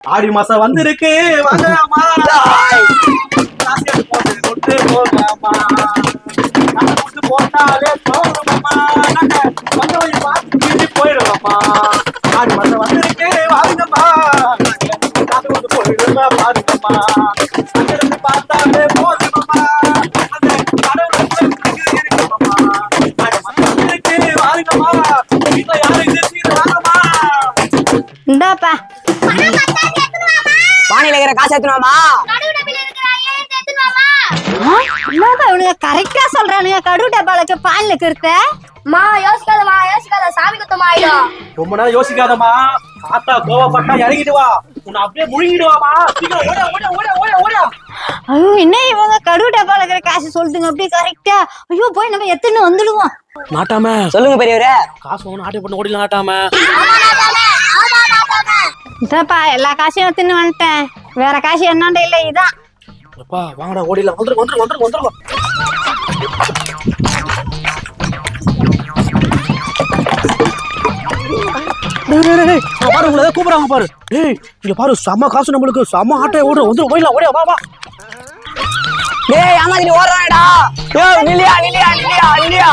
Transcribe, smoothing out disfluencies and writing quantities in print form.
ஆடி மாசம் வந்திருக்கு வாங்கலாமா கொண்டு போகலாமா கொண்டு போட்டாலே போகலாமா நாங்க பார்த்து போயிடலாமா ஆடி மாசம் வந்திருக்கு வாங்கம்மா கொண்டு போயிடுமா பாருங்கம்மா அங்கிருந்து பார்த்தாலே போகணுமா அந்த கடவுள் இருக்குமாமா ஆடி மாசம் வந்திருக்கு வாங்கம்மா வீட்டுல யாரும் வாங்கம்மா இந்தாப்பா பானையில இருக்கிற காசு எடுத்துனாமா என்னப்பா இவனுங்க கரெக்டா சொல்றானுங்க கடு டப்பாலுக்கு பால்ல கிருத்த மா யோசிக்காத சாமி குத்தமா ஆயிடும். ரொம்ப நேரம் யோசிக்காதம்மா ஆத்தா கோவப்பட்டா இறங்கிட்டு வா உன்னை அப்படியே முழுங்கிடுவாமா சீக்கிரம் ஓட ஓட ஓட ஓட ஓட ஐயோ என்ன இவங்க கடு டப்பால இருக்கிற காசு சொல்லுங்க அப்படியே கரெக்டா ஐயோ போய் நம்ம எத்தனை வந்துடுவோம் நாட்டாம சொல்லுங்க பெரியவரே. காசு ஒண்ணு ஆட்டை பண்ண ஓடில நாட்டாம இதாப்பா எல்லா காசையும் எடுத்துன்னு வந்துட்டேன் வேற காசு என்னண்ட இல்ல இதான் அப்பா வாங்கடா ஓடில வந்துரு வந்துரு வந்துரு வந்துரு பாரு உங்களை கூப்பிடுறாங்க பாரு ஏய் இங்க பாரு செம்ம காசு நம்மளுக்கு செம்ம ஆட்டை ஓடு வந்துரு ஓடில ஓடியா வா வா டேய் ஆமாதிரி ஓடுறானடா. யோ நில்லியா நில்லியா நில்லியா நில்லியா